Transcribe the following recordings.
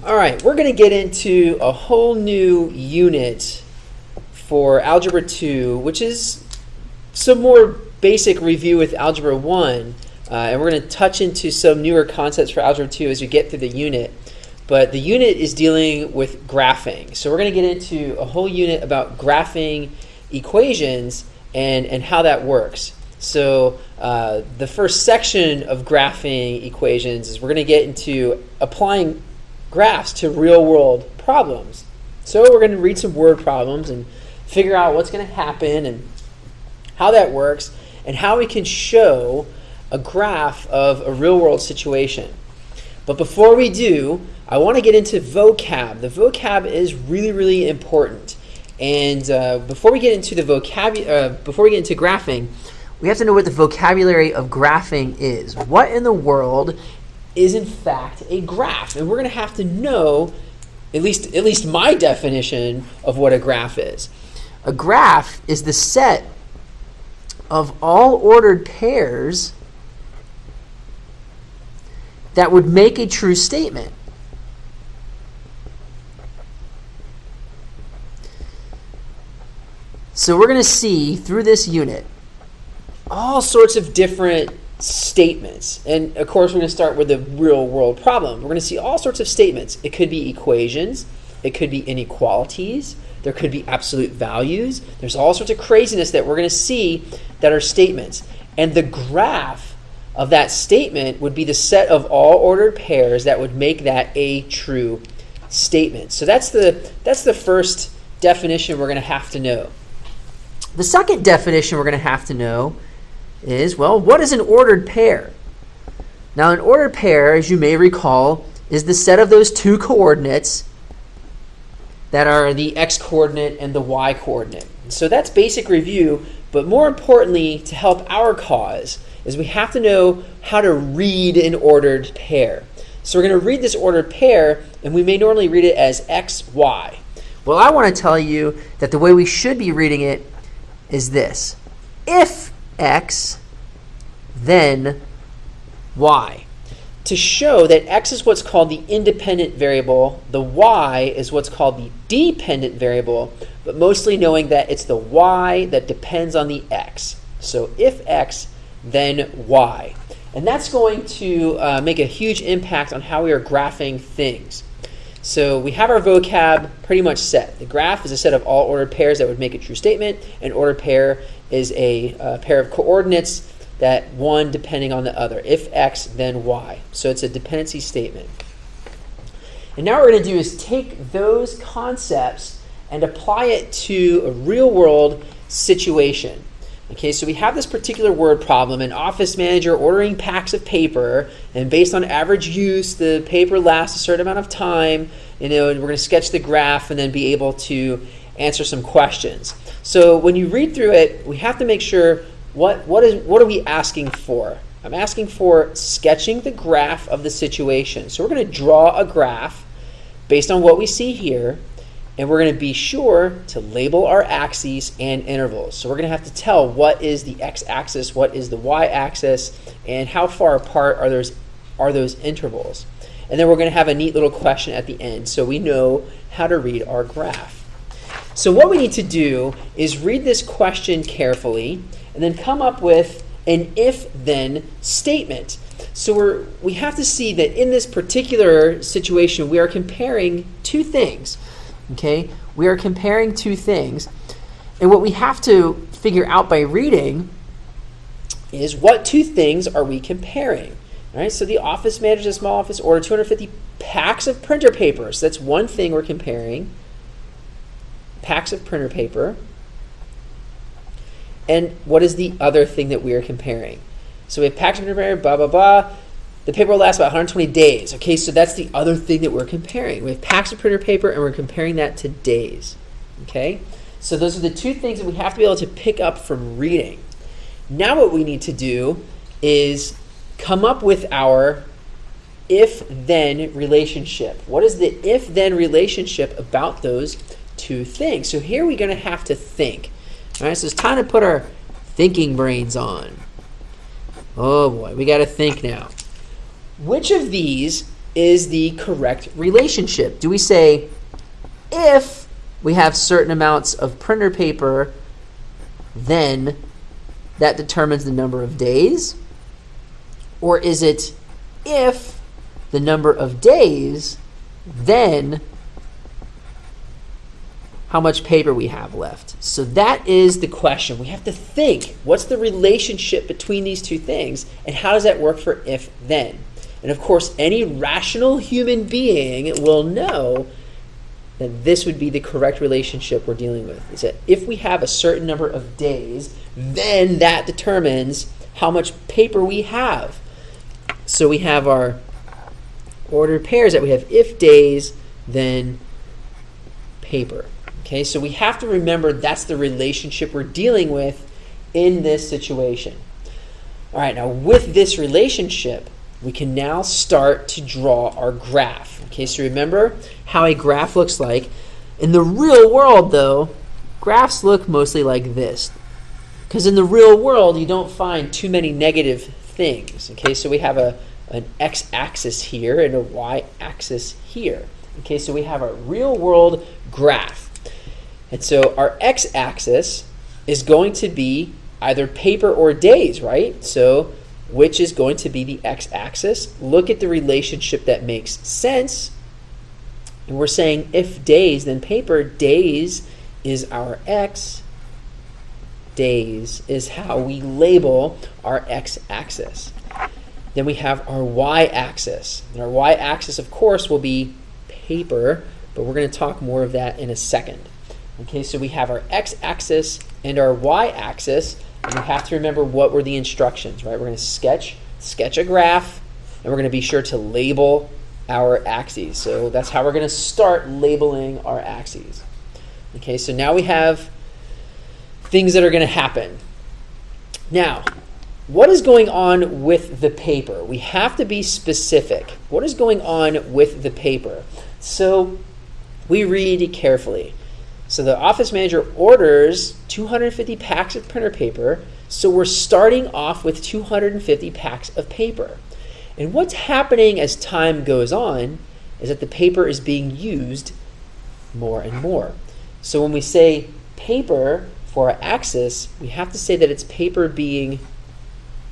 All right, we're going to get into a whole new unit for Algebra 2, which is some more basic review with Algebra 1. And we're going to touch into some newer concepts for Algebra 2 as we get through the unit. But the unit is dealing with graphing. So we're going to get into a whole unit about graphing equations and how that works. So the first section of graphing equations is we're going to get into applying graphs to real-world problems. So we're going to read some word problems and figure out what's going to happen and how that works and how we can show a graph of a real-world situation. But before we do, I want to get into vocab. The vocab is really, really important. And before we get into graphing, we have to know what the vocabulary of graphing is. What in the world is in fact a graph? And we're going to have to know at least my definition of what a graph is. A graph is the set of all ordered pairs that would make a true statement. So we're going to see through this unit all sorts of different statements. And of course, we're going to start with the real world problem. We're going to see all sorts of statements. It could be equations. It could be inequalities. There could be absolute values. There's all sorts of craziness that we're going to see that are statements. And the graph of that statement would be the set of all ordered pairs that would make that a true statement. So that's the first definition we're going to have to know. The second definition we're going to have to know is, well, what is an ordered pair? Now, an ordered pair, as you may recall, is the set of those two coordinates that are the x-coordinate and the y-coordinate. So that's basic review, but more importantly, to help our cause, is we have to know how to read an ordered pair. So we're going to read this ordered pair, and we may normally read it as x, y. Well, I want to tell you that the way we should be reading it is this. If x, then y. To show that x is what's called the independent variable, the y is what's called the dependent variable, but mostly knowing that it's the y that depends on the x. So if x, then y. And that's going to make a huge impact on how we are graphing things. So we have our vocab pretty much set. The graph is a set of all ordered pairs that would make a true statement. An ordered pair is a pair of coordinates that one depending on the other. If x, then y. So it's a dependency statement. And now what we're going to do is take those concepts and apply it to a real-world situation. Okay, so we have this particular word problem, an office manager ordering packs of paper, and based on average use, the paper lasts a certain amount of time, and we're going to sketch the graph and then be able to answer some questions. So when you read through it, we have to make sure what are we asking for? I'm asking for sketching the graph of the situation. So we're going to draw a graph based on what we see here, and we're going to be sure to label our axes and intervals. So we're going to have to tell what is the x-axis, what is the y-axis, and how far apart are those intervals. And then we're going to have a neat little question at the end so we know how to read our graph. So what we need to do is read this question carefully and then come up with an if-then statement. So we have to see that in this particular situation we are comparing two things. Okay, we are comparing two things, and what we have to figure out by reading is what two things are we comparing. All right, so the office manager of a small office ordered 250 packs of printer paper. So that's one thing we're comparing, packs of printer paper. And what is the other thing that we are comparing? So we have packs of printer paper, blah, blah, blah. The paper will last about 120 days. Okay, so that's the other thing that we're comparing. We have packs of printer paper, and we're comparing that to days. Okay, so those are the two things that we have to be able to pick up from reading. Now what we need to do is come up with our if-then relationship. What is the if-then relationship about those two things? So here we're going to have to think. All right, so it's time to put our thinking brains on. Oh boy, we got to think now. Which of these is the correct relationship? Do we say if we have certain amounts of printer paper, then that determines the number of days? Or is it if the number of days, then how much paper we have left? So that is the question. We have to think, what's the relationship between these two things, and how does that work for if then? And of course, any rational human being will know that this would be the correct relationship we're dealing with. Is that if we have a certain number of days, then that determines how much paper we have. So we have our ordered pairs that we have if days, then paper. Okay, so we have to remember that's the relationship we're dealing with in this situation. All right, now with this relationship, we can now start to draw our graph. Okay, so remember how a graph looks like. In the real world, though, graphs look mostly like this. Because in the real world, you don't find too many negative things. Okay, so we have an x-axis here and a y-axis here. Okay, so we have our real world graph. And so our x-axis is going to be either paper or days, right? So which is going to be the x-axis? Look at the relationship that makes sense. And we're saying if days, then paper. Days is our x. Days is how we label our x-axis. Then we have our y-axis. And our y-axis, of course, will be paper, but we're going to talk more of that in a second. Okay, so we have our x-axis and our y-axis, and we have to remember what were the instructions, right? We're going to sketch a graph, and we're going to be sure to label our axes. So that's how we're going to start labeling our axes. Okay, so now we have things that are going to happen. Now, what is going on with the paper? We have to be specific. What is going on with the paper? So we read carefully. So the office manager orders 250 packs of printer paper. So we're starting off with 250 packs of paper. And what's happening as time goes on is that the paper is being used more and more. So when we say paper for our axis, we have to say that it's paper being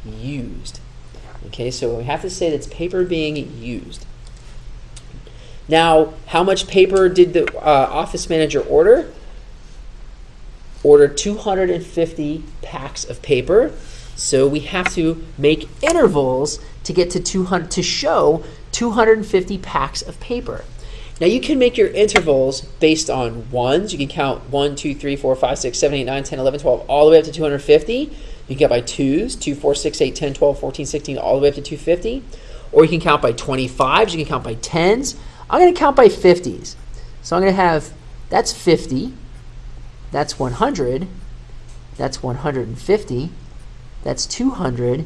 used. Okay, so we have to say that it's paper being used. Now, how much paper did the office manager order? Ordered 250 packs of paper. So we have to make intervals to get to 200 to show 250 packs of paper. Now you can make your intervals based on ones. You can count 1, 2, 3, 4, 5, 6, 7, 8, 9, 10, 11, 12, all the way up to 250. You can count by twos, 2, 4, 6, 8, 10, 12, 14, 16, all the way up to 250. Or you can count by 25s. You can count by 10s. I'm going to count by 50s. So I'm going to have, that's 50, that's 100, that's 150, that's 200,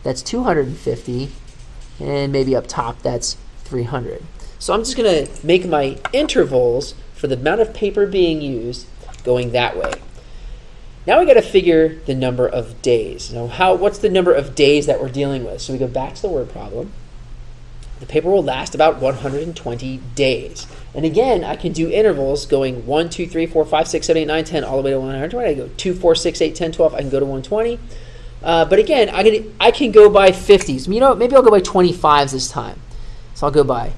that's 250, and maybe up top that's 300. So I'm just going to make my intervals for the amount of paper being used going that way. Now we got to figure the number of days. Now what's the number of days that we're dealing with? So we go back to the word problem. The paper will last about 120 days. And again, I can do intervals going 1, 2, 3, 4, 5, 6, 7, 8, 9, 10, all the way to 120. I go 2, 4, 6, 8, 10, 12. I can go to 120. But again, I can go by 50s. You know what? Maybe I'll go by 25s this time. So I'll go by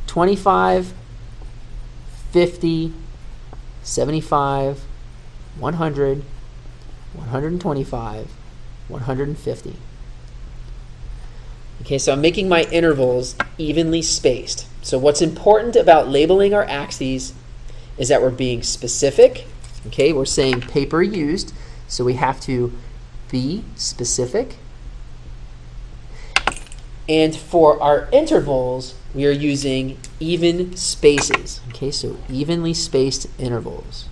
25, 50, 75, 100, 125, 150. Okay, so I'm making my intervals evenly spaced. So what's important about labeling our axes is that we're being specific. Okay, we're saying paper used, so we have to be specific. And for our intervals, we are using even spaces. Okay, so evenly spaced intervals.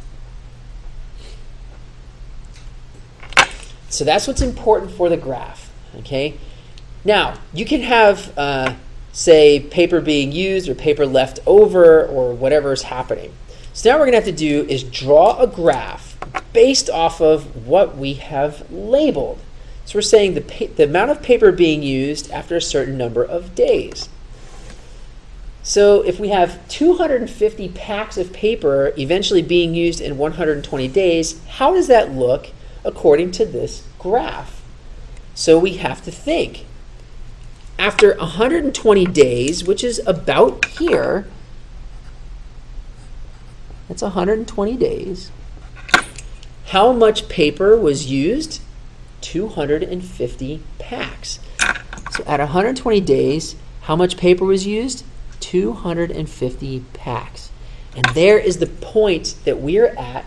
So that's what's important for the graph. Okay. Now, you can have, say, paper being used or paper left over or whatever is happening. So now what we're going to have to do is draw a graph based off of what we have labeled. So we're saying the amount of paper being used after a certain number of days. So if we have 250 packs of paper eventually being used in 120 days, how does that look according to this graph? So we have to think. After 120 days, which is about here, that's 120 days, how much paper was used? 250 packs. So at 120 days, how much paper was used? 250 packs. And there is the point that we are at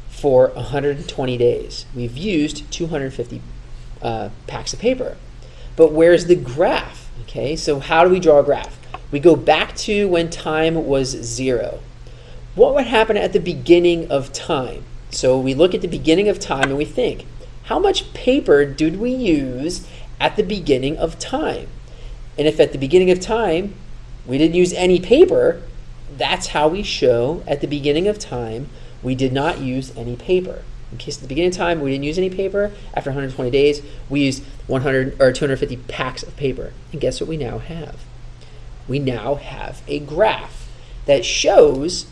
for 120 days. We've used 250 packs of paper. But where's the graph? Okay, so how do we draw a graph? We go back to when time was 0. What would happen at the beginning of time? So we look at the beginning of time and we think, how much paper did we use at the beginning of time? And if at the beginning of time we didn't use any paper, that's how we show at the beginning of time we did not use any paper. In case at the beginning of time we didn't use any paper, after 120 days we used 100 or 250 packs of paper. And guess what we now have? We now have a graph that shows,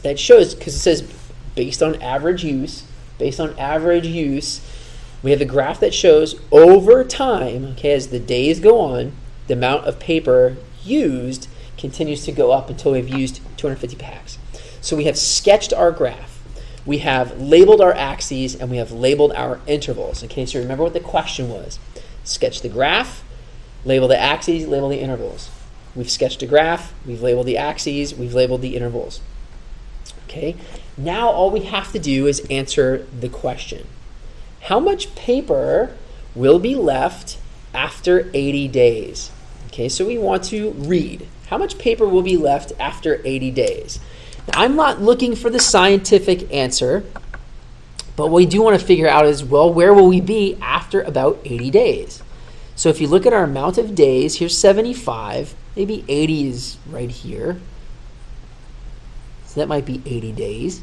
because it says based on average use, we have a graph that shows over time, okay, as the days go on, the amount of paper used continues to go up until we've used 250 packs. So we have sketched our graph. We have labeled our axes and we have labeled our intervals. Okay, so remember what the question was. Sketch the graph, label the axes, label the intervals. We've sketched a graph, we've labeled the axes, we've labeled the intervals. Okay, now all we have to do is answer the question. How much paper will be left after 80 days? Okay, so we want to read. How much paper will be left after 80 days? Now, I'm not looking for the scientific answer, but what we do want to figure out is, well, where will we be after about 80 days? So if you look at our amount of days, here's 75, maybe 80 is right here. So that might be 80 days.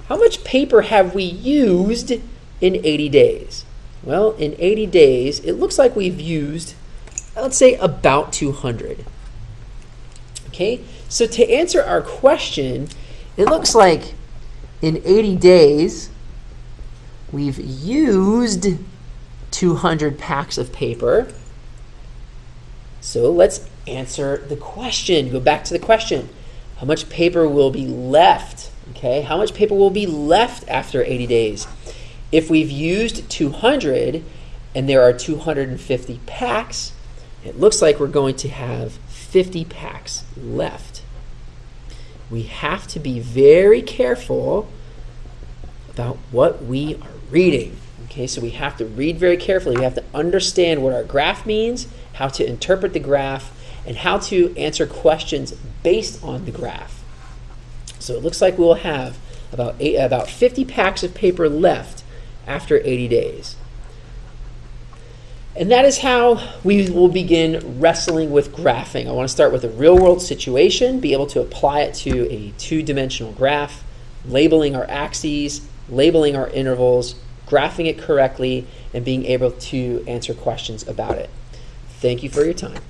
How much paper have we used in 80 days? Well, in 80 days, it looks like we've used, let's say, about 200. Okay, so to answer our question, it looks like in 80 days, we've used 200 packs of paper. So let's answer the question. Go back to the question. How much paper will be left? Okay, how much paper will be left after 80 days? If we've used 200 and there are 250 packs, it looks like we're going to have 50 packs left. We have to be very careful about what we are reading. Okay, so we have to read very carefully. We have to understand what our graph means, how to interpret the graph, and how to answer questions based on the graph. So it looks like we'll have about 50 packs of paper left after 80 days. And that is how we will begin wrestling with graphing. I want to start with a real-world situation, be able to apply it to a two-dimensional graph, labeling our axes, labeling our intervals, graphing it correctly, and being able to answer questions about it. Thank you for your time.